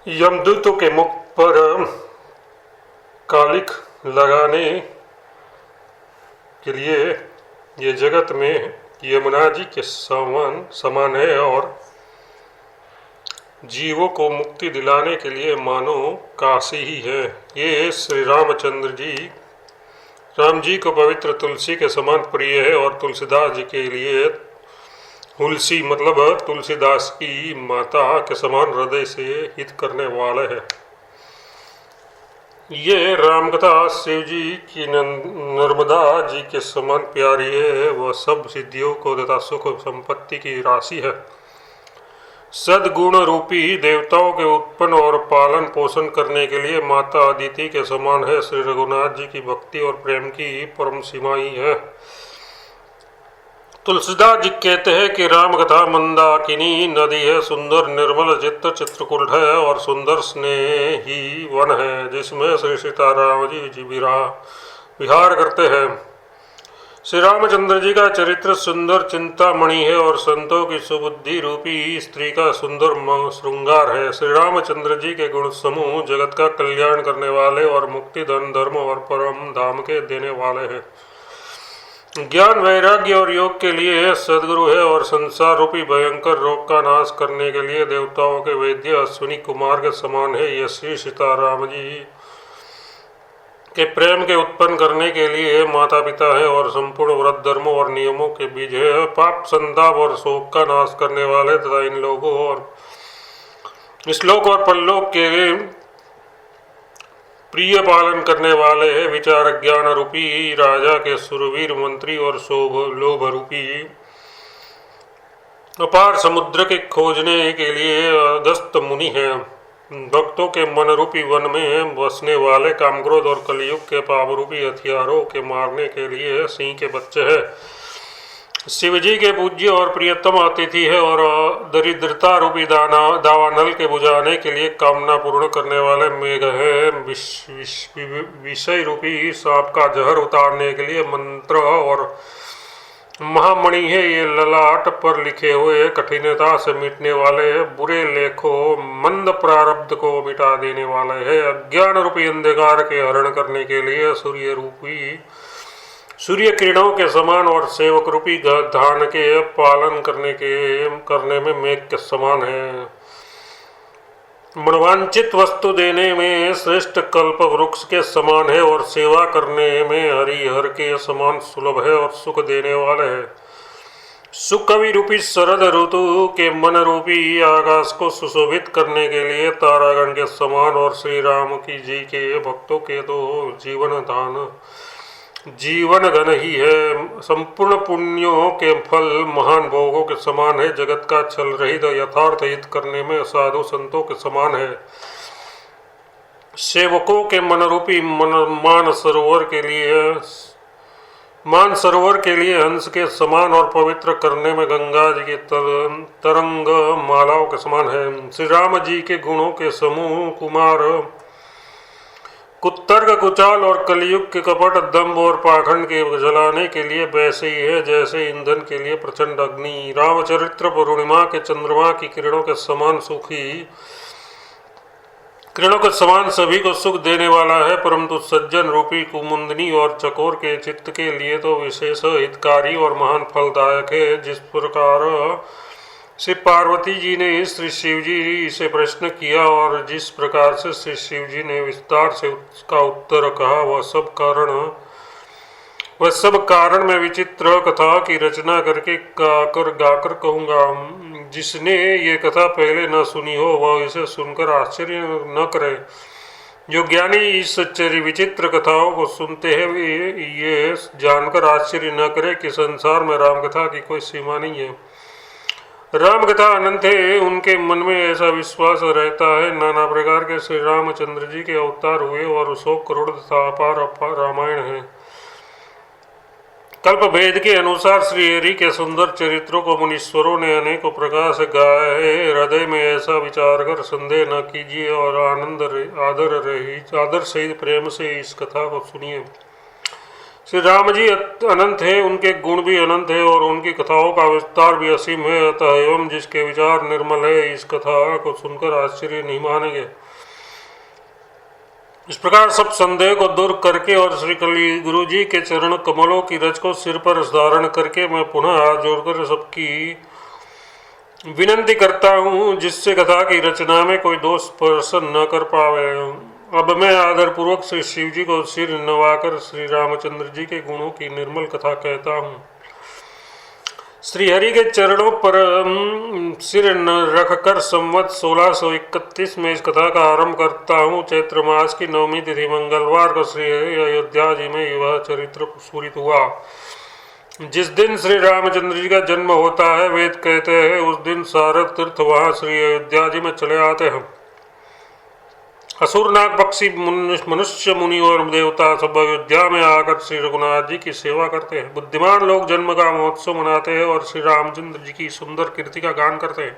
यमदूतों के मुख पर कालिख लगाने के लिए ये जगत में यमुना जी के समान है और जीवों को मुक्ति दिलाने के लिए मानो काशी ही है। ये श्री रामचंद्र जी राम जी को पवित्र तुलसी के समान प्रिय है और तुलसीदास जी के लिए तुलसी मतलब तुलसीदास की माता के समान हृदय से हित करने वाले है। ये रामकथा शिव जी की नर्मदा जी के समान प्यारी है। वह सब सिद्धियों को तथा सुख संपत्ति की राशि है। सद्गुण रूपी देवताओं के उत्पन्न और पालन पोषण करने के लिए माता अदिति के समान है। श्री रघुनाथ जी की भक्ति और प्रेम की परम सीमा ही है। तुलसीदास जी कहते हैं कि राम कथा मंदाकिनी नदी है, सुंदर निर्मल चित्त चित्रकूट है और सुंदर स्नेही वन है जिसमें श्री सीताराम जी विहार करते हैं। श्री रामचंद्र जी का चरित्र सुंदर चिंतामणि है और संतों की सुबुद्धि रूपी स्त्री का सुंदर श्रृंगार है। श्री रामचंद्र जी के गुण समूह जगत का कल्याण करने वाले और मुक्ति धन धर्म और परम धाम के देने वाले हैं। ज्ञान वैराग्य और योग के लिए सदगुरु है और संसार रूपी भयंकर रोग का नाश करने के लिए देवताओं के वैद्य अश्विनी कुमार के समान है। यह श्री सीताराम जी के प्रेम के उत्पन्न करने के लिए माता पिता है और संपूर्ण व्रत धर्मों और नियमों के बीज है। पाप संताप और शोक का नाश करने वाले तथा इन लोगों और श्लोक और परलोक के प्रिय पालन करने वाले हैं। विचार ज्ञान रूपी राजा के सुरवीर मंत्री और लोभ रूपी अपार समुद्र के खोजने के लिए अगस्त मुनि है। भक्तों के मन रूपी वन में बसने वाले कामक्रोध और कलयुग के पाप रूपी हथियारों के मारने के लिए सिंह के बच्चे हैं। शिव जी के पूज्य और प्रियतम अतिथि है और दरिद्रता रूपी दावानल के बुझाने के लिए कामना पूर्ण करने वाले मेघ है। विषय रूपी सांप का जहर उतारने के लिए मंत्र और महामणि है। ये ललाट पर लिखे हुए कठिनता से मिटने वाले बुरे लेखों मंद प्रारब्ध को मिटा देने वाले है। अज्ञान रूपी अंधकार के हरण करने के लिए सूर्य किरणों के समान और सेवक रूपी धान के पालन करने में मेघ के समान है। मनवांचित वस्तु देने में श्रेष्ठ कल्प वृक्ष के समान है और सेवा करने में हरिहर के समान सुलभ है और सुख देने वाले है। सुकवि रूपी शरद ऋतु के मन रूपी आकाश को सुशोभित करने के लिए तारागण के समान और श्री राम की जी के भक्तों के तो जीवन घन ही है। संपूर्ण पुण्यों के फल महान भोगों के समान है। जगत का छल रहित यथार्थ हित करने में साधु संतों के समान है। सेवकों के मन रूपी मान सरोवर के लिए हंस के समान और पवित्र करने में गंगा जी के तरंग मालाओं के समान है। श्री राम जी के गुणों के समूह कुमार कुतर्क कुचाल और कलयुग के कपट दंभ और पाखंड के जलाने के लिए वैसे ही है जैसे ईंधन के लिए प्रचंड अग्नि। रामचरित्र पूर्णिमा के चंद्रमा की किरणों के समान सभी को सुख देने वाला है, परंतु सज्जन रूपी कुमुंदनी और चकोर के चित्त के लिए तो विशेष हितकारी और महान फलदायक है। जिस प्रकार श्री पार्वती जी ने श्री शिव जी से प्रश्न किया और जिस प्रकार से श्री शिव जी ने विस्तार से उसका उत्तर कहा, वह सब कारण में विचित्र कथा की रचना करके गाकर कहूँगा। जिसने ये कथा पहले न सुनी हो वह इसे सुनकर आश्चर्य न करे। जो ज्ञानी इस विचित्र कथाओं को सुनते हैं वे ये जानकर आश्चर्य न करे कि संसार में राम कथा की कोई सीमा नहीं है। राम कथा अनंत है। उनके मन में ऐसा विश्वास रहता है नाना प्रकार के श्री रामचंद्र जी के अवतार हुए और 100 करोड़ तथा अपार रामायण है। कल्प भेद के अनुसार श्री हरि के सुंदर चरित्रों को मुनीश्वरों ने अनेकों प्रकार से गाया है। हृदय में ऐसा विचार कर संदेह न कीजिए और आदर सहित प्रेम से इस कथा को सुनिए। श्री राम जी अनंत है, उनके गुण भी अनंत है और उनकी कथाओं का विस्तार भी असीम है। अतः एवं जिसके विचार निर्मल है इस कथा को सुनकर आश्चर्य नहीं मानेंगे। इस प्रकार सब संदेह को दूर करके और श्री कली गुरु जी के चरण कमलों की रज को सिर पर धारण करके मैं पुनः हाथ जोड़कर सबकी विनंती करता हूँ, जिससे कथा की रचना में कोई दोष स्पर्श न कर पावे। अब मैं आदर पूर्वक श्री शिव जी को सिर नवाकर श्री रामचंद्र जी के गुणों की निर्मल कथा कहता हूँ। श्री हरि के चरणों पर सिर रखकर संवत 1631 में इस कथा का आरंभ करता हूँ। चैत्र मास की 9वीं तिथि मंगलवार को श्री अयोध्या जी में यह चरित्र स्फुरित हुआ। जिस दिन श्री रामचंद्र जी का जन्म होता है, वेद कहते हैं उस दिन सारद तीर्थ वहाँ श्री अयोध्या जी में चले आते हैं। असुर नाग पक्षी मनुष्य मुनि और देवता सब अयोध्या में आकर श्री रघुनाथ जी की सेवा करते हैं। बुद्धिमान लोग जन्म का महोत्सव मनाते हैं और श्री रामचंद्र जी की सुंदर कीर्ति का गान करते हैं।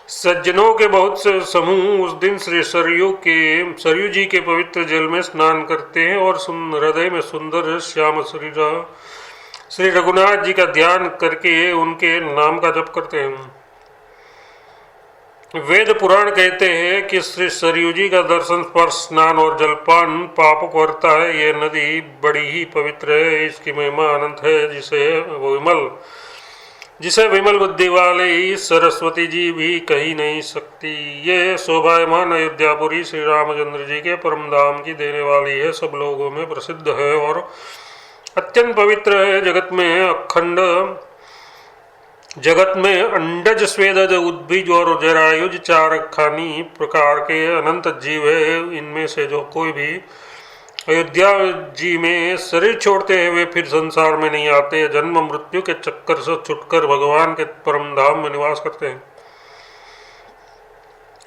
सज्जनों के बहुत से समूह उस दिन श्री सरयू जी के पवित्र जल में स्नान करते हैं और हृदय में सुंदर श्याम श्री रघुनाथ जी का ध्यान करके उनके नाम का जप करते हैं। वेद पुराण कहते हैं कि श्री सरयू जी का दर्शन, स्पर्श, स्नान और जलपान पापों को हरता है। ये नदी बड़ी ही पवित्र है, इसकी महिमा अनंत है, जिसे विमल बुद्धि वाले सरस्वती जी भी कही नहीं सकती। ये शोभायमान अयोध्यापुरी श्री रामचंद्र जी के परम धाम की देने वाली है, सब लोगों में प्रसिद्ध है और अत्यंत पवित्र है। जगत में अंडज, स्वेदज, उद्भिज और जरायुज 4 खानी प्रकार के अनंत जीव है। इनमें से जो कोई भी अयोध्या जी में शरीर छोड़ते हैं वे फिर संसार में नहीं आते, जन्म मृत्यु के चक्कर से छुटकर भगवान के परम धाम में निवास करते हैं।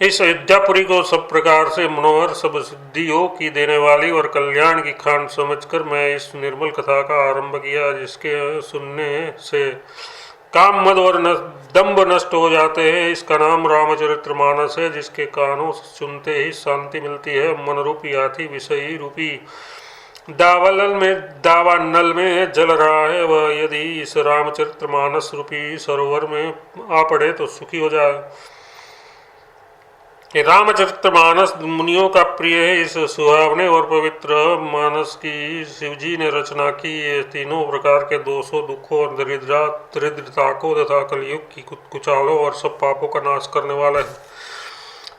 इस अयोध्यापुरी को सब प्रकार से मनोहर, सब सिद्धियों की देने वाली और कल्याण की खान समझकर मैं इस निर्मल कथा का आरंभ किया, जिसके सुनने से काम, मद और दंभ नष्ट हो जाते हैं। इसका नाम रामचरितमानस है, जिसके कानों सुनते ही शांति मिलती है। मन रूपी हाथी विषयी रूपी दावानल में जल रहा है, वह यदि इस रामचरितमानस रूपी सरोवर में आ पड़े तो सुखी हो जाए। रामचरितमानस मुनियों का प्रिय है। इस सुहावने और पवित्र मानस की शिवजी ने रचना की। ये तीनों प्रकार के दोषों, दुखों और दरिद्रता को तथा कलयुग की कुचालों और सब पापों का नाश करने वाला है।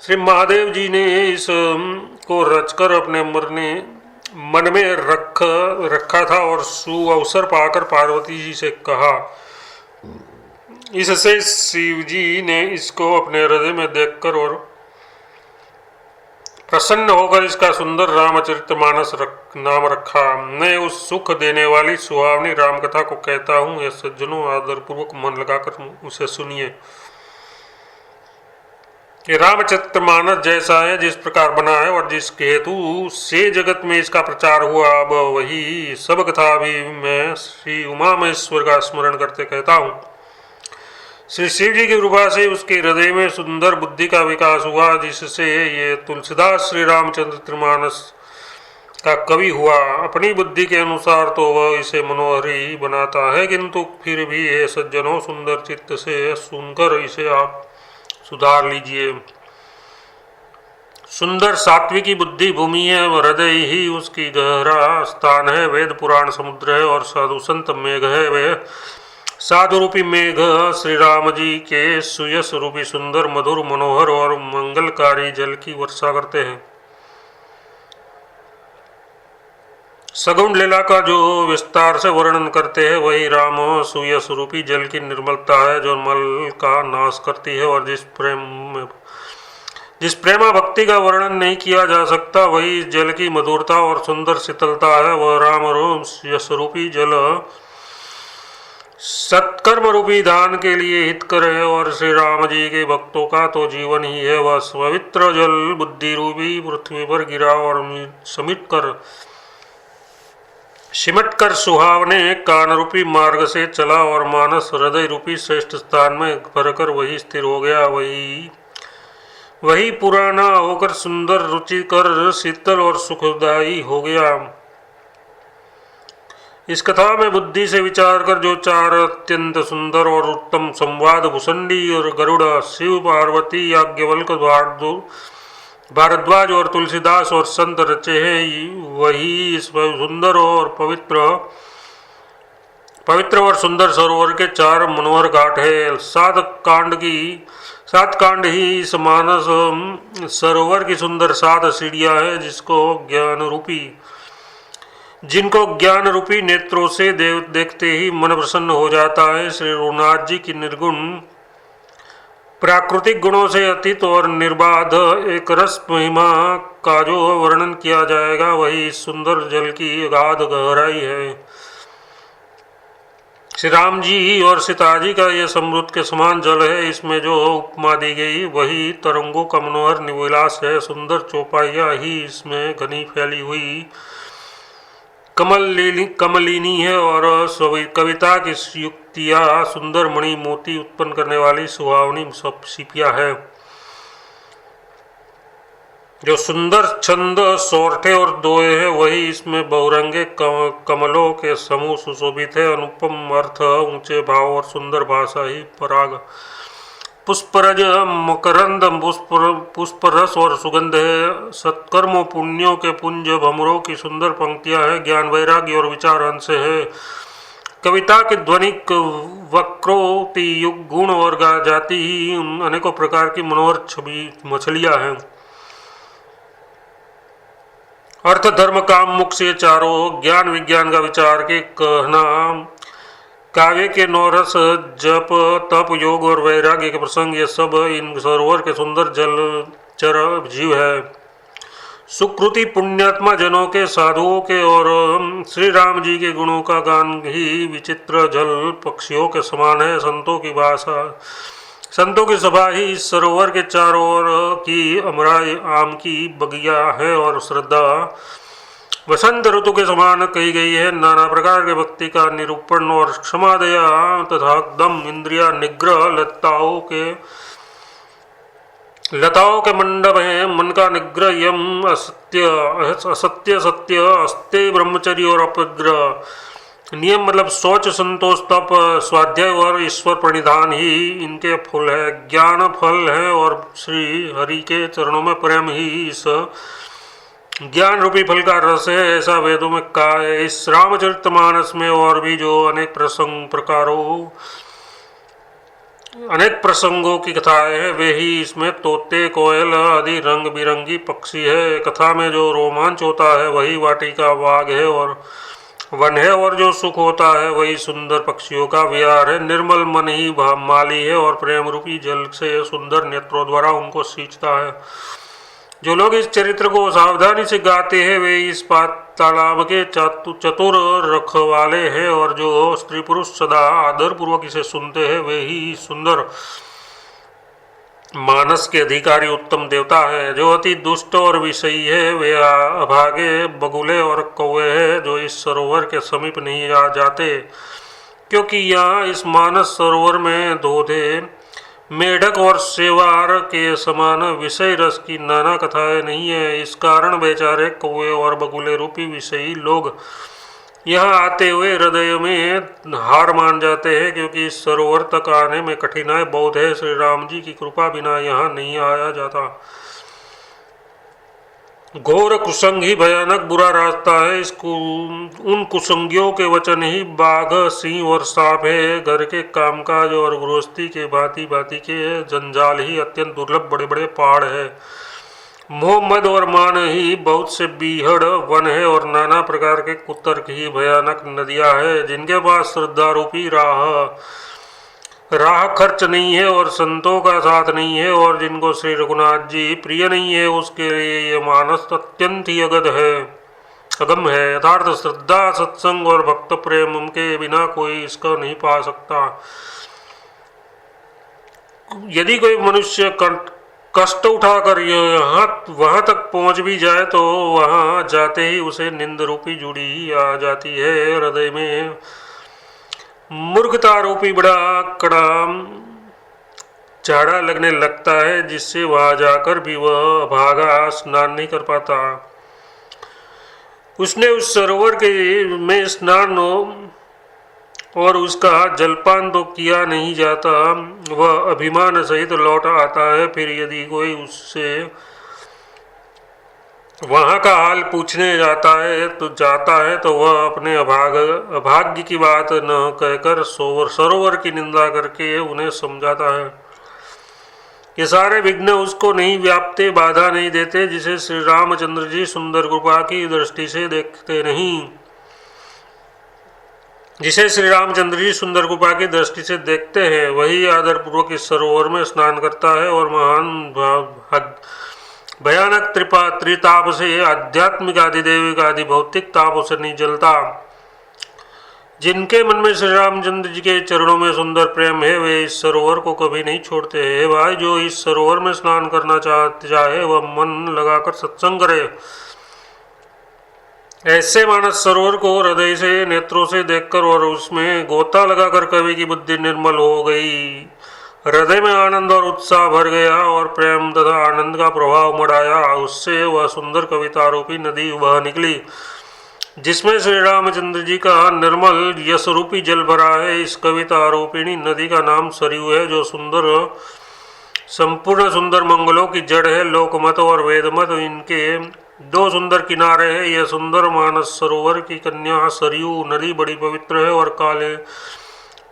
श्री महादेव जी ने इस को रचकर अपने मन में रखा था और सुअवसर पाकर पार्वती जी से कहा। इससे शिव जी ने इसको अपने हृदय में देखकर और प्रसन्न होकर इसका सुंदर रामचरितमानस नाम रखा। मैं उस सुख देने वाली सुहावनी रामकथा को कहता हूँ, ये सज्जनों आदर पूर्वक मन लगाकर उसे सुनिए। ये रामचरितमानस जैसा है जिस प्रकार बना है और जिस हेतु से जगत में इसका प्रचार हुआ, अब वही सब कथा भी मैं श्री उमा महेश्वर का स्मरण करते कहता हूँ। श्री शिव जी की कृपा से उसके हृदय में सुंदर बुद्धि का विकास हुआ, जिससे ये तुलसीदास श्री रामचरितमानस का कवि हुआ। अपनी बुद्धि के अनुसार तो वह इसे मनोहर ही बनाता है, किंतु फिर भी ये सज्जनों सुंदर चित्त से सुनकर इसे आप सुधार लीजिए। सुंदर सात्विकी बुद्धि भूमि है, हृदय ही उसकी गहरा स्थान है। वेद पुराण समुद्र है और साधु संत मेघ है। वे साधु रूपी मेघ श्री राम जी के सुयश रूपी सुंदर, मधुर, मनोहर और मंगलकारी जल की वर्षा करते हैं। सगुण लीला का जो विस्तार से वर्णन करते हैं वही राम सुयश रूपी जल की निर्मलता है, जो मल का नाश करती है। और जिस प्रेमा भक्ति का वर्णन नहीं किया जा सकता, वही जल की मधुरता और सुंदर शीतलता है। वह राम यश रूपी जल सत्कर्म रूपी दान के लिए हितकर है और श्री राम जी के भक्तों का तो जीवन ही है। वह पवित्र जल बुद्धि रूपी पृथ्वी पर गिरा और सिमट कर सुहावने कान रूपी मार्ग से चला और मानस हृदय रूपी श्रेष्ठ स्थान में भरकर वही स्थिर हो गया। वही पुराना होकर सुंदर, रुचिकर, शीतल और सुखदायी हो गया। इस कथा में बुद्धि से विचार कर जो चार अत्यंत सुंदर और उत्तम संवाद भुसंडी और गरुड़, शिव पार्वती, याज्ञवल्क, भारद्वाज और तुलसीदास और संत रचे हैं, वही इस सुंदर और पवित्र और सुंदर सरोवर के चार मनोहर घाट है। सात कांड ही इस मानस सरोवर की सुंदर सात सीढ़ियां है, जिनको ज्ञान रूपी नेत्रों से देखते ही मन प्रसन्न हो जाता है। श्री रघुनाथ जी की निर्गुण प्राकृतिक गुणों से अतीत और निर्बाध एक रस महिमा का जो वर्णन किया जाएगा, वही सुंदर जल की अगाध गहराई है। श्री राम जी और सीता जी का यह समृद्ध के समान जल है। इसमें जो उपमा दी गई वही तरंगों का मनोहर निविलास है। सुंदर चौपाइयाँ ही इसमें घनी फैली हुई कमलिनी है और कविता की युक्तियाँ सुंदर मणि मोती उत्पन्न करने वाली सुहावनी सीपियाँ है। जो सुंदर छंद सोरठे और दोहे है, वही इसमें बहुरंगे कमलों के समूह सुशोभित है। अनुपम अर्थ, ऊंचे भाव और सुंदर भाषा ही पराग, पुष्परज, मकरंद, पुष्परस और सुगंध है। सत्कर्मों पुण्यों के पुंज भमरों की सुंदर पंक्तियां है। ज्ञान, वैराग्य और विचार अंश है। कविता की ध्वनिक वक्रोक्ति, युग, गुण और जाति ही अनेकों प्रकार की मनोहर छवि मछलियां हैं। अर्थ, धर्म, काम, मोक्ष ये चारों ज्ञान विज्ञान का विचार के कहना, काव्य के नौरस, जप, तप, योग और वैराग्य के प्रसंग, ये सब इन सरोवर के सुंदर जलचर जीव है। सुकृति पुण्यात्मा जनों के, साधुओं के और श्री राम जी के गुणों का गान ही विचित्र जल पक्षियों के समान है। संतों की सभा ही इस सरोवर के चारों ओर की अमराई आम की बगिया है और श्रद्धा वसंत ऋतु के समान कही गई है। नाना प्रकार के भक्ति का निरूपण और क्षमा, दया तथा दम, इंद्रिया निग्रह, लताओं के मंडप हैं। मन का निग्रह, यम, असत्य सत्य, अस्ते, ब्रह्मचर्य और अपग्रह नियम, मतलब सोच, संतोष, तप, स्वाध्याय और ईश्वर प्रणिधान ही इनके फल है। ज्ञान फल है और श्री हरि के चरणों में प्रेम ही इस ज्ञान रूपी फल का रस है, ऐसा वेदों में कहा है। इस रामचरितमानस में और भी जो अनेक प्रसंगों की कथाएं हैं, वे ही इसमें तोते, कोयल आदि रंग बिरंगी पक्षी है। कथा में जो रोमांच होता है वही वाटिका बाग है और वन है, और जो सुख होता है वही सुंदर पक्षियों का विहार है। निर्मल मन ही माली है और प्रेम रूपी जल से सुंदर नेत्रों द्वारा उनको सींचता है। जो लोग इस चरित्र को सावधानी से गाते हैं, वे इस तालाब के चतुर रखवाले हैं, और जो स्त्री पुरुष सदा आदर पूर्वक इसे सुनते हैं, वे ही सुंदर मानस के अधिकारी उत्तम देवता है। जो अति दुष्ट और विषयी है, वे अभागे, बगुले और कौवे हैं, जो इस सरोवर के समीप नहीं आ जाते, क्योंकि यहाँ इस मानस सरोवर में धोधे, मेढक और सेवार के समान विषय रस की नाना कथाएं नहीं है। इस कारण बेचारे कौवे और बगुले रूपी विषयी लोग यहाँ आते हुए हृदय में हार मान जाते हैं, क्योंकि इस सरोवर तक आने में कठिनाई बहुत है। श्री राम जी की कृपा बिना यहाँ नहीं आया जाता। घोर कुसंग ही भयानक बुरा रास्ता है। उन कुसंगियों के वचन ही बाघ, सिंह और सांप है। घर के कामकाज और गृहस्थी के भांति भांति के जंजाल ही अत्यंत दुर्लभ बड़े बड़े पहाड़ है। मोह, मद और मान ही बहुत से बीहड़ वन है, और नाना प्रकार के कुतर्क ही भयानक नदियां है। जिनके पास श्रद्धा रूपी राह खर्च नहीं है और संतों का साथ नहीं है, और जिनको श्री रघुनाथ जी प्रिय नहीं है, उसके लिए ये मानस अत्यंत ही अगम है। यथार्थ श्रद्धा, सत्संग और भक्त प्रेम के बिना कोई इसका नहीं पा सकता। यदि कोई मनुष्य कष्ट उठाकर वहां तक पहुंच भी जाए, तो वहां जाते ही उसे निंद रूपी जुड़ी आ जाती है। हृदय में मूर्खता रूपी बड़ा कड़ा झाड़ा लगने लगता है, जिससे वहां जाकर भी वह भागा स्नान नहीं कर पाता। उसने उस सरोवर के में स्नान और उसका जलपान तो किया नहीं जाता, वह अभिमान सहित लौट आता है। फिर यदि कोई उससे वहाँ का हाल पूछने जाता है तो वह अपने अभाग्य की बात न कहकर सरोवर की निंदा करके उन्हें समझाता है। ये सारे विघ्न उसको नहीं व्यापते, बाधा नहीं देते, जिसे श्री रामचंद्र जी सुंदर कृपा की दृष्टि से देखते नहीं, जिसे श्री रामचंद्र जी सुंदर कृपा की दृष्टि से देखते हैं, वही आदर पूर्वक इस सरोवर में स्नान करता है और महान भयानक त्रिताप से, आध्यात्मिक आदि दैविक आदि भौतिक ताप से नहीं जलता। जिनके मन में श्री रामचंद्र जी के चरणों में सुंदर प्रेम है, वे इस सरोवर को कभी नहीं छोड़ते हैं। भाई, जो इस सरोवर में स्नान करना चाहे वह मन लगाकर सत्संग करे। ऐसे मानस सरोवर को हृदय से, नेत्रों से देखकर और उसमें गोता लगाकर कवि की बुद्धि निर्मल हो गई, हृदय में आनंद और उत्साह भर गया और प्रेम तथा आनंद का प्रभाव मढ़ाया। उससे वह सुंदर कविता रूपी नदी बह निकली, जिसमें श्री रामचंद्र जी का निर्मल यश रूपी जल भरा है। इस कविता रूपिणी नदी का नाम सरयू है, जो संपूर्ण सुंदर मंगलों की जड़ है। लोकमत और वेदमत इनके दो सुंदर किनारे हैं। यह सुंदर मानस सरोवर की कन्या सरयू नदी बड़ी पवित्र है और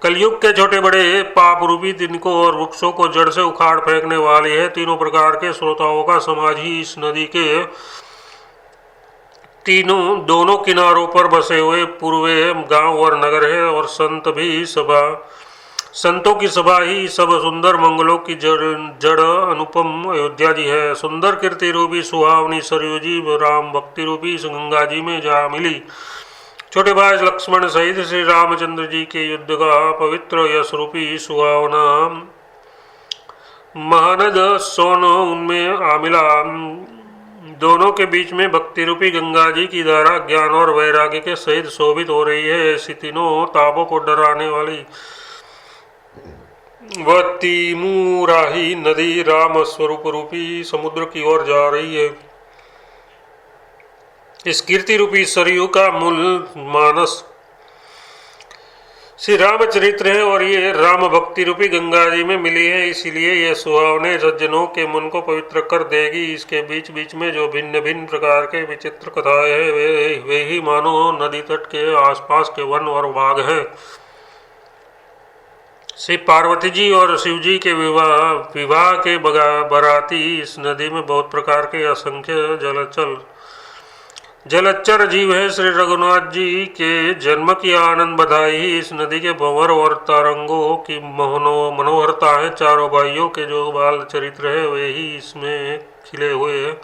कलयुग के छोटे बड़े पाप रूपी तिनको और वृक्षों को जड़ से उखाड़ फेंकने वाली है। तीनों प्रकार के श्रोताओं का समाज ही इस नदी के दोनों किनारों पर बसे हुए पूर्वे गांव और नगर है, और संतों की सभा ही सब सुंदर मंगलों की जड़ अनुपम अयोध्या जी है। सुंदर कीर्ति रूपी सुहावनी सरयू जी राम भक्ति रूपी गंगा जी में जा मिली। छोटे भाई लक्ष्मण सहित श्री रामचंद्र जी के युद्ध का पवित्र यश रूपी सुहावना महानद सोन उनमें आ मिला। दोनों के बीच में भक्ति रूपी गंगा जी की धारा ज्ञान और वैराग्य के सहित शोभित हो रही है। ऐसी तीनों तापों को डराने वाली वह तिमुराही नदी राम स्वरूप रूपी समुद्र की ओर जा रही है। इस कीर्ति रूपी सरयू का मूल मानस श्री रामचरित्र है और ये राम भक्ति रूपी गंगा जी में मिली है, इसीलिए ये सुहावने सज्जनों के मन को पवित्र कर देगी। इसके बीच बीच में जो भिन्न भिन्न प्रकार के विचित्र कथाएं हैं, वे ही मानो नदी तट के आसपास के वन और बाग हैं। श्री पार्वती जी और शिव जी के विवाह के बराती इस नदी में बहुत प्रकार के असंख्य जलचर जीव है। श्री रघुनाथ जी के जन्म की आनंद बधाई ही इस नदी के भंवर और तरंगों की मनोहरता है। चारों भाइयों के जो बाल चरित्र है वे ही इसमें खिले हुए हैं।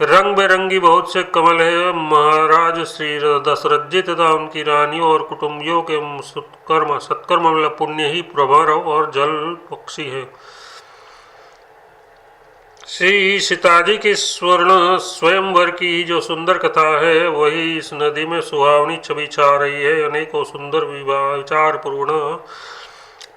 रंग बेरंगी बहुत से कमल है। महाराज श्री दशरथ जी तथा उनकी रानियों और कुटुंबियों के सत्कर्म पुण्य ही प्रभर और जल पक्षी है। श्री सीताजी की स्वर्ण स्वयंवर की जो सुंदर कथा है, वही इस नदी में सुहावनी छवि छा रही है। अनेकों सुंदर विचारपूर्ण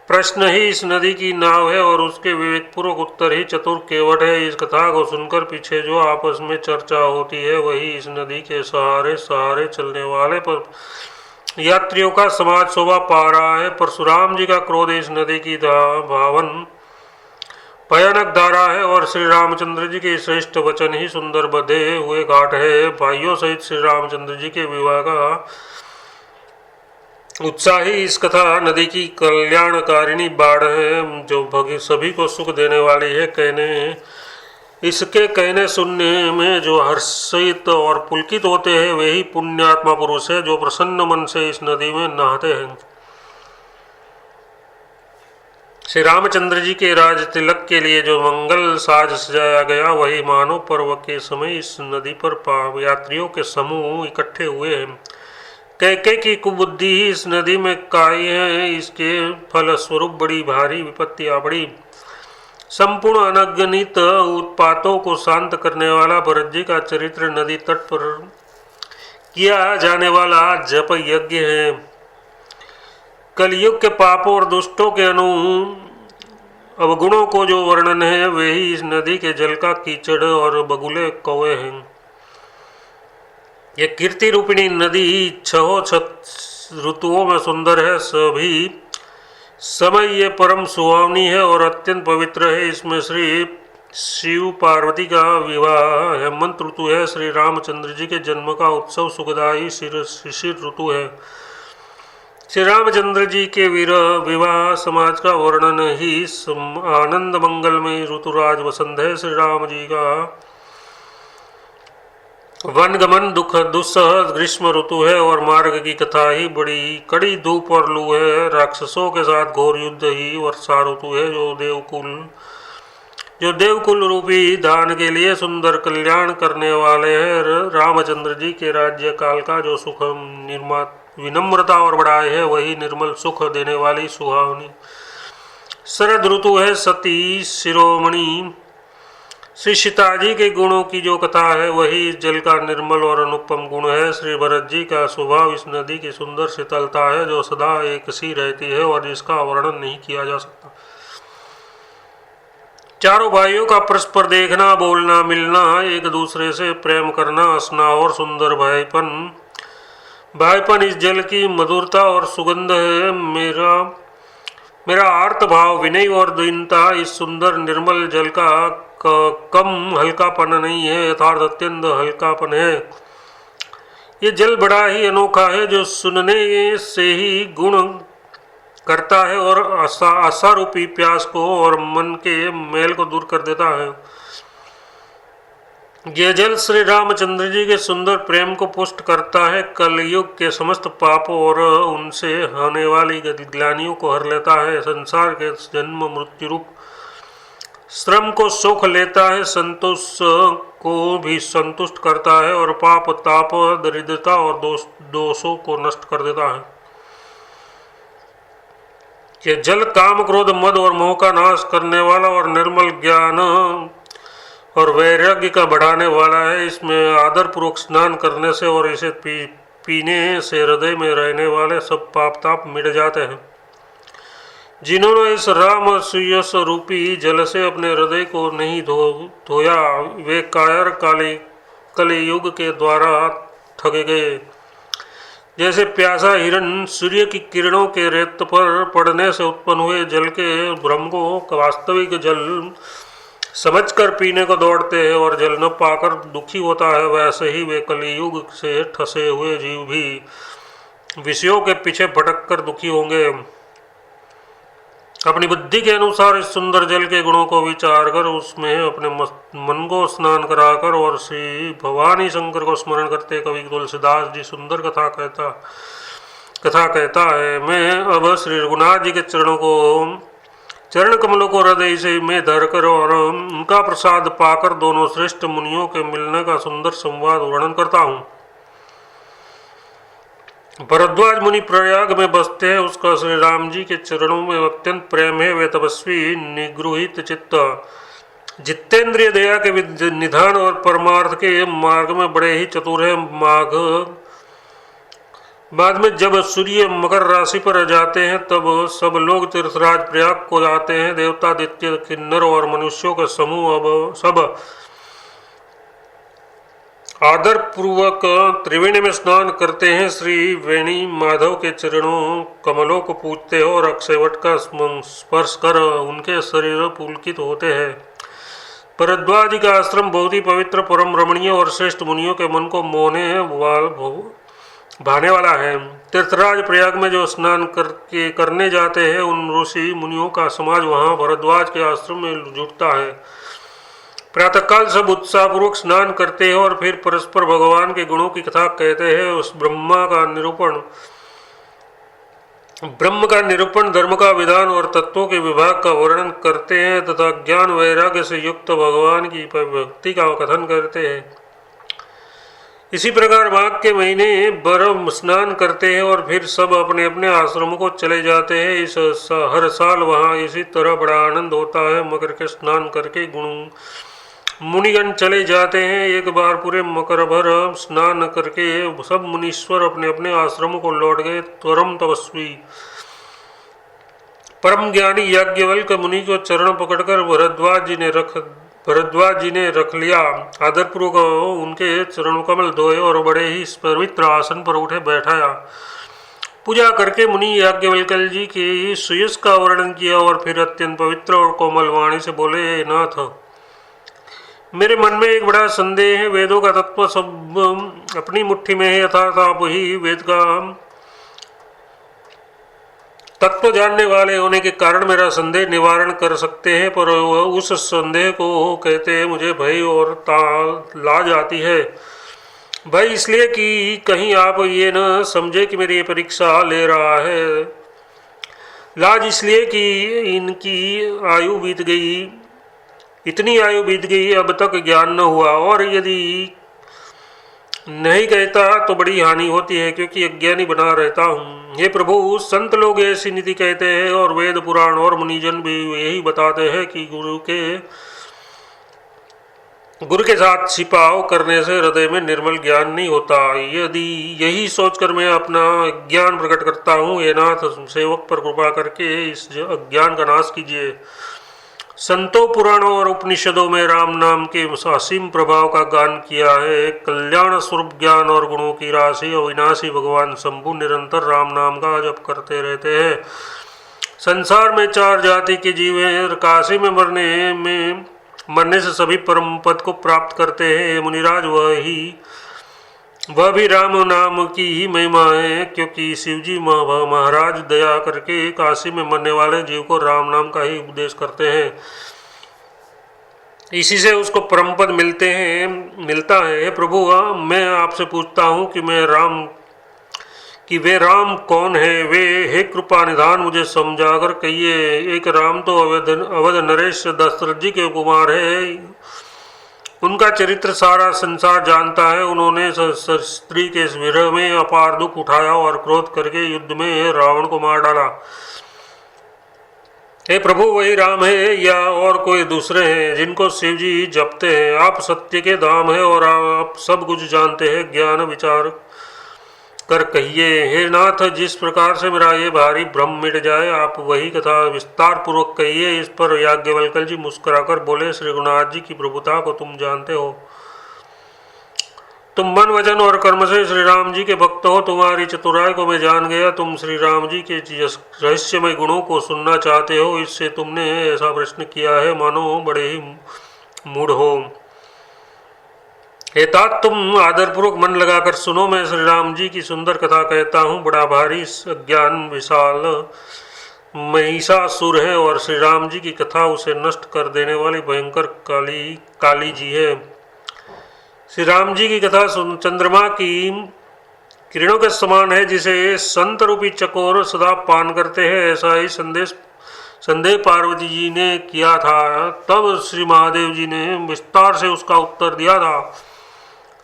प्रश्न ही इस नदी की नाव है और उसके विवेकपूर्वक उत्तर ही चतुर केवट है। इस कथा को सुनकर पीछे जो आपस में चर्चा होती है, वही इस नदी के सहारे सहारे चलने वाले पर यात्रियों का समाज शोभा पा रहा है। परशुराम जी का क्रोध इस नदी की भावन भयानक धारा है और श्री रामचंद्र जी के श्रेष्ठ वचन ही सुंदर बधे हुए घाट है। भाइयों सहित श्री रामचंद्र जी के विवाह का उत्साही इस कथा नदी की कल्याणकारिणी बाढ़ है, जो सभी को सुख देने वाली है। इसके कहने सुनने में जो हर्षित और पुलकित होते हैं, वे ही पुण्यात्मा पुरुष है, जो प्रसन्न मन से इस नदी में नहाते हैं। श्री रामचंद्र जी के राज तिलक के लिए जो मंगल साज सजाया गया, वही मानव पर्व के समय इस नदी पर यात्रियों के समूह इकट्ठे हुए हैं। कैके की कुबुद्धि ही इस नदी में काई है। इसके फल स्वरूप बड़ी भारी विपत्तियां बढ़ी। संपूर्ण अनगणित उत्पातों को शांत करने वाला भरत जी का चरित्र नदी तट पर किया जाने वाला जप यज्ञ है। कलयुग के पापों और दुष्टों के अवगुणों को जो वर्णन है, वे ही इस नदी के जल का कीचड़ और बगुले कौवे हैं। ये कीर्ति रूपिणी नदी छहों ऋतुओं में सुंदर है, सभी समय ये परम सुहावनी है और अत्यंत पवित्र है। इसमें श्री शिव पार्वती का विवाह हेमंत ऋतु है। श्री रामचंद्र जी के जन्म का उत्सव सुखदायी शिशिर ऋतु है। श्री रामचंद्र जी के विवाह समाज का वर्णन ही आनंद मंगलमय ऋतुराज वसंत है। श्री राम जी का वनगमन दुख दुस्सह ग्रीष्म ऋतु है और मार्ग की कथा ही बड़ी कड़ी धूप और लू है। राक्षसों के साथ घोर युद्ध ही वर्षा ऋतु है, जो देवकुल रूपी दान के लिए सुंदर कल्याण करने वाले हैं। रामचंद्र जी के राज्य काल का जो सुख विनम्रता और बड़ाई है, वही निर्मल सुख देने वाली सुहावनी शरद ऋतु है। सती शिरोमणि श्री सीता जी के गुणों की जो कथा है, वही जल का निर्मल और अनुपम गुण है। श्री भरत जी का स्वभाव इस नदी की सुंदर शीतलता है, जो सदा एक सी रहती है और जिसका वर्णन नहीं किया जा सकता। चारों भाइयों का परस्पर देखना, बोलना, मिलना, एक दूसरे से प्रेम करना, हंसना और सुंदर भाईपन इस जल की मधुरता और सुगंध है। मेरा आर्त भाव विनय और दीनता इस सुंदर निर्मल जल का कम हल्कापन नहीं है, यथार्थ अत्यंत हल्कापन है। ये जल बड़ा ही अनोखा है, जो सुनने से ही गुण करता है और आशा रूपी प्यास को और मन के मैल को दूर कर देता है। यह जल श्री रामचंद्र जी के सुंदर प्रेम को पुष्ट करता है, कलयुग के समस्त पापों और उनसे होने वाली ग्लानियों को हर लेता है, संसार के जन्म मृत्यु रूप श्रम को सुख लेता है, संतोष को भी संतुष्ट करता है और पाप ताप दरिद्रता और दोषों को नष्ट कर देता है। यह जल काम क्रोध मद और मोह का नाश करने वाला और निर्मल ज्ञान और वैराग्य का बढ़ाने वाला है। इसमें आदर पूर्वक स्नान करने से और इसे पीने से हृदय में रहने वाले सब पाप ताप मिट जाते हैं। जिन्होंने इस राम सुयस रूपी जल से अपने हृदय को नहीं धोया, वे कायर कलियुग के द्वारा ठगे गए। जैसे प्यासा हिरण सूर्य की किरणों के रेत पर पड़ने से उत्पन्न हुए जल के भ्रम को वास्तविक जल समझकर पीने को दौड़ते हैं और जल न पाकर दुखी होता है, वैसे ही वे कलियुग से ठसे हुए जीव भी विषयों के पीछे भटक कर दुखी होंगे। अपनी बुद्धि के अनुसार इस सुंदर जल के गुणों को विचार कर उसमें अपने मन को स्नान कराकर और श्री भवानी शंकर को स्मरण करते कवि तुलसीदास जी सुंदर कथा कहता है। मैं अब श्री रघुनाथ जी के चरण कमलों को हृदय से में धरकर और उनका प्रसाद पाकर दोनों श्रेष्ठ मुनियों के मिलने का सुंदर संवाद वर्णन करता हूँ। भरद्वाज मुनि प्रयाग में बसते हैं, उसका श्री राम जी के चरणों में अत्यंत प्रेम है। वे तपस्वी निगृहित चित्त जितेंद्रिय दया के निधान और परमार्थ के मार्ग में बड़े ही चतुर है। बाद में जब सूर्य मकर राशि पर जाते हैं, तब सब लोग तीर्थराज प्रयाग को जाते हैं। देवता दैत्य किन्नर और मनुष्यों का समूह अब सब आदर पूर्वक त्रिवेणी में स्नान करते हैं। श्री वेणी माधव के चरणों कमलों को पूजते हैं और अक्षयवट का स्पर्श कर उनके शरीर पुलकित होते हैं। भरद्वाज का आश्रम बहुत ही पवित्र, परम रमणीय और श्रेष्ठ मुनियों के मन को भाने वाला है। तीर्थराज प्रयाग में जो स्नान करने जाते हैं, उन ऋषि मुनियों का समाज वहाँ भरद्वाज के आश्रम में जुटता है। प्रातःकाल सब उत्साहपूर्वक स्नान करते हैं और फिर परस्पर भगवान के गुणों की कथा कहते हैं। उस ब्रह्म का निरूपण, धर्म का विधान और तत्वों के विभाग का वर्णन करते हैं तथा ज्ञान वैराग्य से युक्त भगवान की भक्ति का कथन करते हैं। इसी प्रकार माघ के महीने भर स्नान करते हैं और फिर सब अपने अपने आश्रमों को चले जाते हैं। हर साल वहाँ इसी तरह बड़ा आनंद होता है। मकर के स्नान करके मुनिगण चले जाते हैं। एक बार पूरे मकर भर स्नान करके सब मुनीश्वर अपने अपने आश्रमों को लौट गए। परम तपस्वी परम ज्ञानी याज्ञवल्क्य मुनि को चरण पकड़कर भरद्वाज जी ने भरद्वाज जी ने रख लिया। आदरपूर्वक उनके चरण कमल धोए और बड़े ही पवित्र आसन पर उठे बैठाया। पूजा करके मुनि याज्ञवल्क्य जी की सुयश का वर्णन किया और फिर अत्यंत पवित्र और कोमल वाणी से बोले, नाथ, मेरे मन में एक बड़ा संदेह है। वेदों का तत्व सब अपनी मुट्ठी में है, अर्थात आप ही वेद का तत्व जानने वाले होने के कारण मेरा संदेह निवारण कर सकते हैं, पर उस संदेह को कहते हैं मुझे भय और लाज आती है। भय इसलिए कि कहीं आप ये न समझे कि मेरी ये परीक्षा ले रहा है। लाज इसलिए कि इनकी आयु बीत गई, इतनी आयु बीत गई, अब तक ज्ञान न हुआ, और यदि नहीं कहता तो बड़ी हानि होती है, क्योंकि अज्ञानी बना रहता हूँ। हे प्रभु, संत लोग ऐसी नीति कहते हैं और वेद पुराण और मुनिजन भी यही बताते हैं कि गुरु के साथ छिपाव करने से हृदय में निर्मल ज्ञान नहीं होता। यदि यही सोचकर मैं अपना ज्ञान प्रकट करता हूँ, ये नाथ, सेवक पर कृपा करके इस अज्ञान का नाश कीजिए। संतों, पुराणों और उपनिषदों में राम नाम के असीम प्रभाव का गान किया है। कल्याण स्वरूप ज्ञान और गुणों की राशि अविनाशी भगवान शंभु निरंतर राम नाम का जप करते रहते हैं। संसार में 4 जाति के जीव हैं। काशी में मरने से सभी परम पद को प्राप्त करते हैं। मुनिराज, वह भी राम नाम की ही महिमा है, क्योंकि शिवजी महाराज दया करके काशी में मरने वाले जीव को राम नाम का ही उपदेश करते हैं। इसी से उसको परम पद मिलता है। प्रभु, मैं आपसे पूछता हूँ कि वे राम कौन है? वे, हे कृपा निधान, मुझे समझाकर कहिए। एक राम तो अवध नरेश दशरथ जी के कुमार है। उनका चरित्र सारा संसार जानता है। उन्होंने स्त्री के विरह में अपार दुख उठाया और क्रोध करके युद्ध में रावण को मार डाला। हे प्रभु, वही राम है या और कोई दूसरे हैं जिनको शिव जी जपते हैं? आप सत्य के धाम है और आप सब कुछ जानते हैं। ज्ञान विचार कर कहिए। हे नाथ, जिस प्रकार से मेरा ये भारी भ्रम मिट जाए, आप वही कथा विस्तार पूर्वक कहिए। इस पर याज्ञवल्क्य जी मुस्कुराकर बोले, श्री रघुनाथ जी की प्रभुता को तुम जानते हो। तुम मन, वचन और कर्म से श्री राम जी के भक्त हो। तुम्हारी चतुराई को मैं जान गया। तुम श्री राम जी के रहस्यमय गुणों को सुनना चाहते हो, इससे तुमने ऐसा प्रश्न किया है मानो बड़े ही मूढ़ हो। हे तात, तुम आदरपूर्वक मन लगाकर सुनो। मैं श्री राम जी की सुंदर कथा कहता हूँ। बड़ा भारी ज्ञान विशाल महिषासुर है और श्री राम जी की कथा उसे नष्ट कर देने वाली भयंकर काली जी है। श्री राम जी की कथा चंद्रमा की किरणों के समान है, जिसे संत रूपी चकोर सदा पान करते हैं। ऐसा ही संदेह पार्वती जी ने किया था। तब श्री महादेव जी ने विस्तार से उसका उत्तर दिया था।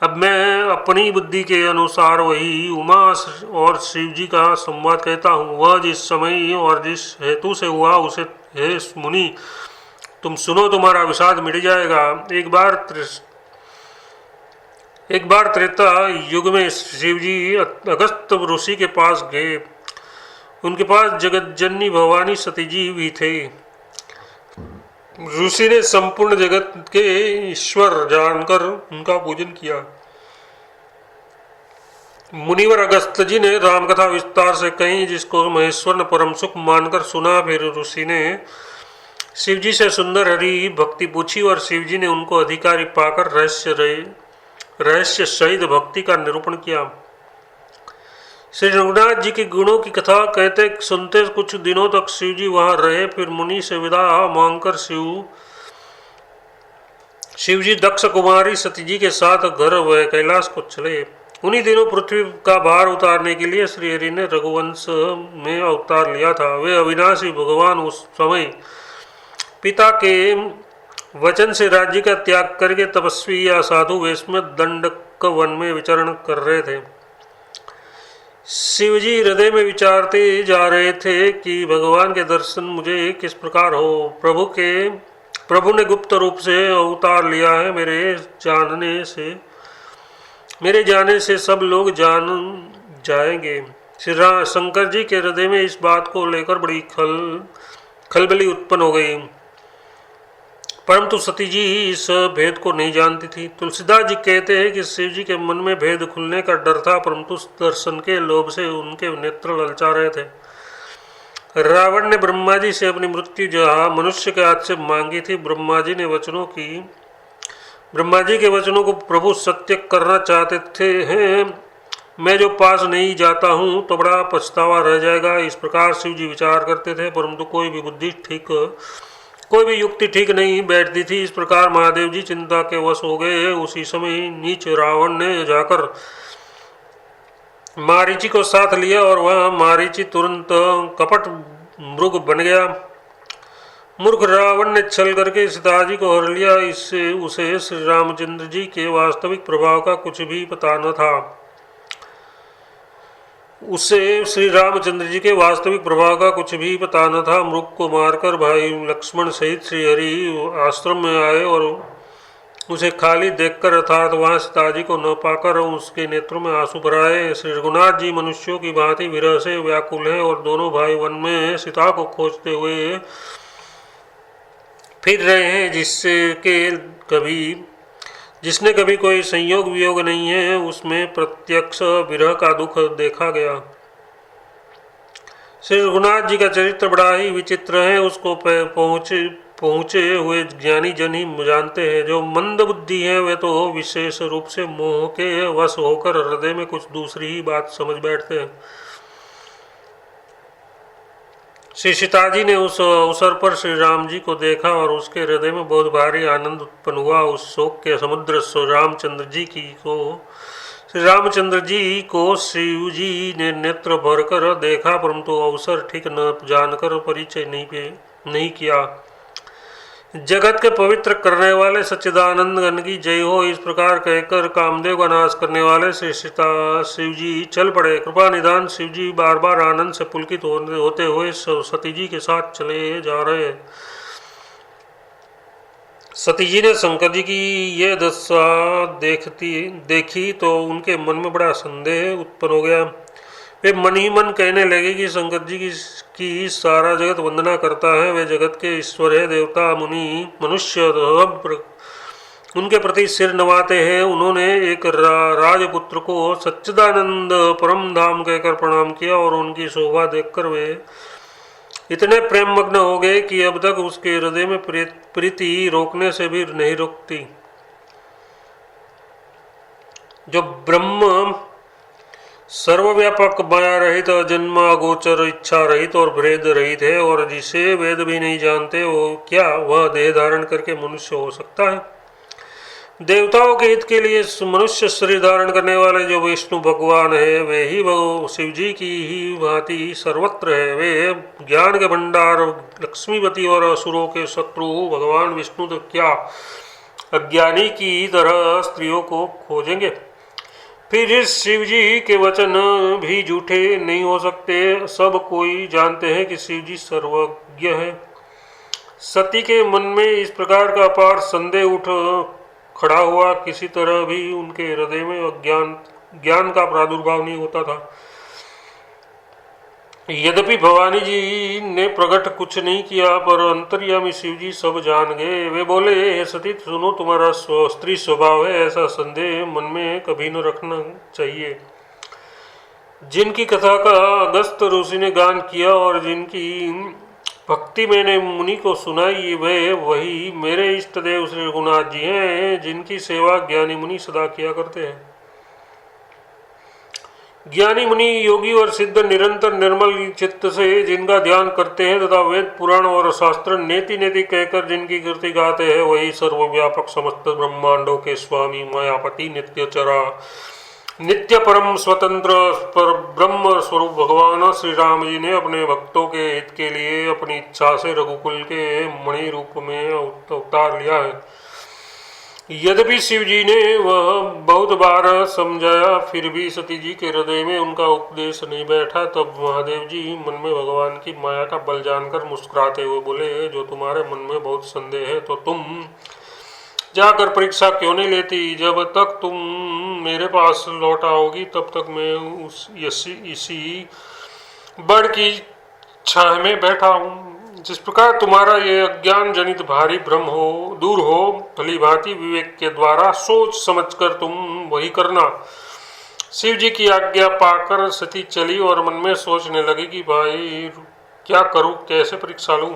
अब मैं अपनी बुद्धि के अनुसार वही उमा और शिव जी का संवाद कहता हूँ। वह जिस समय और जिस हेतु से हुआ उसे, हे मुनि, तुम सुनो, तुम्हारा विषाद मिट जाएगा। एक बार त्रेता युग में शिव जी अगस्त ऋषि के पास गए। उनके पास जगत जननी भवानी सती जी भी थे। ऋषि ने संपूर्ण जगत के ईश्वर जानकर उनका पूजन किया। मुनिवर अगस्त जी ने राम कथा विस्तार से कही, जिसको महेश्वर ने परम सुख मानकर सुना। फिर ऋषि ने शिव जी से सुंदर हरि भक्ति पूछी और शिव जी ने उनको अधिकारी पाकर रहस्य सहित भक्ति का निरूपण किया। श्री रघुनाथ जी के गुणों की कथा कहते सुनते कुछ दिनों तक शिव जी वहां रहे। फिर मुनि से विदा मांगकर शिव जी दक्ष कुमारी सती जी के साथ घर व कैलाश को चले। उन्हीं दिनों पृथ्वी का भार उतारने के लिए श्री हरि ने रघुवंश में अवतार लिया था। वे अविनाशी भगवान उस समय पिता के वचन से राज्य का त्याग करके तपस्वी या साधु वेश में दंडक वन में विचरण कर रहे थे। शिवजी हृदय में विचारते जा रहे थे कि भगवान के दर्शन मुझे किस प्रकार हो। प्रभु ने गुप्त रूप से अवतार लिया है। मेरे जाने से सब लोग जान जाएंगे। श्री शंकर जी के हृदय में इस बात को लेकर बड़ी खलबली उत्पन्न हो गई। परंतु सती जी इस भेद को नहीं जानती थी। तुलसीदास जी कहते हैं कि शिव जी के मन में भेद खुलने का डर था, परंतु दर्शन के लोभ से उनके नेत्र ललचा रहे थे। रावण ने ब्रह्मा जी से अपनी मृत्यु जहाँ मनुष्य के हाथ से मांगी थी, ब्रह्मा जी के वचनों को प्रभु सत्य करना चाहते थे। मैं जो पास नहीं जाता हूँ तो बड़ा पछतावा रह जाएगा, इस प्रकार शिव जी विचार करते थे, परंतु कोई भी युक्ति ठीक नहीं बैठती थी। इस प्रकार महादेव जी चिंता के वश हो गए। उसी समय नीच रावण ने जाकर मारीची को साथ लिया और वह मारीची तुरंत कपट मृग बन गया। मूर्ख रावण ने छल करके सीता जी को हर लिया। इससे उसे श्री रामचंद्र जी के वास्तविक प्रभाव का कुछ भी पता न था। मृग को मारकर भाई लक्ष्मण सहित श्री हरि आश्रम में आए और उसे खाली देखकर अर्थात वहाँ सीता जी को न पाकर उसके नेत्रों में आंसू भराए। श्री रघुनाथ जी मनुष्यों की भांति विरह से व्याकुल हैं और दोनों भाई वन में सीता को खोजते हुए फिर रहे हैं, जिसने कभी कोई संयोग वियोग नहीं है, उसमें प्रत्यक्ष विरह का दुख देखा गया। श्री रघुनाथ जी का चरित्र बड़ा ही विचित्र है। उसको पहुँचे हुए ज्ञानी जन ही जानते हैं। जो मंद बुद्धि है वे तो विशेष रूप से मोह के वश होकर हृदय में कुछ दूसरी ही बात समझ बैठते हैं। श्री सीता जी ने उस अवसर पर श्री राम जी को देखा और उसके हृदय में बहुत भारी आनंद उत्पन्न हुआ। उस शोक के समुद्र श्री रामचंद्र जी को शिव जी ने नेत्र भरकर देखा, परंतु अवसर ठीक न जानकर परिचय नहीं किया। जगत के पवित्र करने वाले सच्चिदानंद घन की जय हो, इस प्रकार कहकर कामदेव का नाश करने वाले श्री शिव जी चल पड़े। कृपा निदान शिव जी बार बार आनंद से पुलकित होते हुए सती जी के साथ चले जा रहे। सती जी ने शंकर जी की यह दशा देखी तो उनके मन में बड़ा संदेह उत्पन्न हो गया। वे मन ही मन कहने लगे कि शंकर जी की सारा जगत वंदना करता है, वे जगत के ईश्वर है, देवता मुनि मनुष्य उनके प्रति सिर नवाते हैं। उन्होंने एक राजपुत्र को सच्चिदानंद परम धाम कहकर प्रणाम किया और उनकी शोभा देखकर वे इतने प्रेम मग्न हो गए कि अब तक उसके हृदय में प्रीति रोकने से भी नहीं रुकती। जो ब्रह्म सर्वव्यापक माया रहित जन्मा गोचर इच्छा रहित और भेद रहित है और जिसे वेद भी नहीं जानते, वो क्या वह देह धारण करके मनुष्य हो सकता है? देवताओं के हित के लिए मनुष्य शरीर धारण करने वाले जो विष्णु भगवान है, वे ही शिव जी की ही भांति सर्वत्र है। वे ज्ञान के भंडार लक्ष्मीपति और असुरों के शत्रु भगवान विष्णु तो क्या अज्ञानी की तरह स्त्रियों को खोजेंगे? फिर इस शिव जी के वचन भी झूठे नहीं हो सकते। सब कोई जानते हैं कि शिव जी सर्वज्ञ है। सती के मन में इस प्रकार का अपार संदेह उठ खड़ा हुआ, किसी तरह भी उनके हृदय में ज्ञान का प्रादुर्भाव नहीं होता था। यद्यपि भवानी जी ने प्रकट कुछ नहीं किया, पर अंतर्यामी शिव जी सब जान गए। वे बोले, हे सती सुनो, तुम्हारा स्त्री स्वभाव है, ऐसा संदेह मन में कभी न रखना चाहिए। जिनकी कथा का अगस्त ऋषि ने गान किया और जिनकी भक्ति मैंने मुनि को सुनाई, वे वही मेरे इष्ट देव श्री रघुनाथ जी हैं, जिनकी सेवा ज्ञानी मुनि सदा किया करते हैं। ज्ञानी मुनि योगी और सिद्ध निरंतर निर्मल चित्त से जिनका ध्यान करते हैं तथा वेद पुराण और शास्त्र नेति नेति कहकर जिनकी कीर्ति गाते हैं, वही सर्वव्यापक समस्त ब्रह्मांडों के स्वामी मायापति नित्य परम स्वतंत्र पर ब्रह्म स्वरूप भगवान श्री राम जी ने अपने भक्तों के हित के लिए अपनी इच्छा से रघुकुल के मणि रूप में अवतार लिया है। यद्यपि शिव जी ने वह बहुत बार समझाया, फिर भी सती जी के हृदय में उनका उपदेश नहीं बैठा। तब महादेव जी मन में भगवान की माया का बल जानकर मुस्कुराते हुए बोले, जो तुम्हारे मन में बहुत संदेह है तो तुम जाकर परीक्षा क्यों नहीं लेती? जब तक तुम मेरे पास लौट आओगी तब तक मैं इसी बड़ की छाया में बैठा हूँ। जिस प्रकार तुम्हारा ये अज्ञान जनित भारी भ्रम हो दूर हो, भली भांति विवेक के द्वारा सोच समझकर तुम वही करना। शिव जी की आज्ञा पाकर सती चली और मन में सोचने लगी कि भाई क्या करूं, कैसे परीक्षा लूं।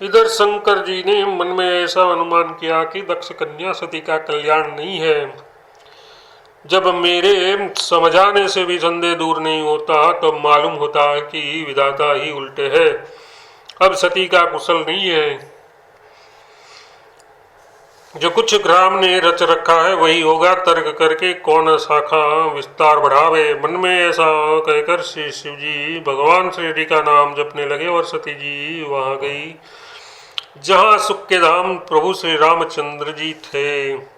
इधर शंकर जी ने मन में ऐसा अनुमान किया कि दक्ष कन्या सती का कल्याण नहीं है। जब मेरे समझाने से भी संदेह दूर नहीं होता तो मालूम होता है कि विधाता ही उल्टे है। अब सती का कुशल नहीं है। जो कुछ ग्राम ने रच रखा है वही होगा, तर्क करके कौन शाखा विस्तार बढ़ावे। मन में ऐसा कहकर श्री शिव जी भगवान श्री हरि का नाम जपने लगे और सती जी वहां गई जहां सुख के धाम प्रभु श्री रामचंद्र जी थे।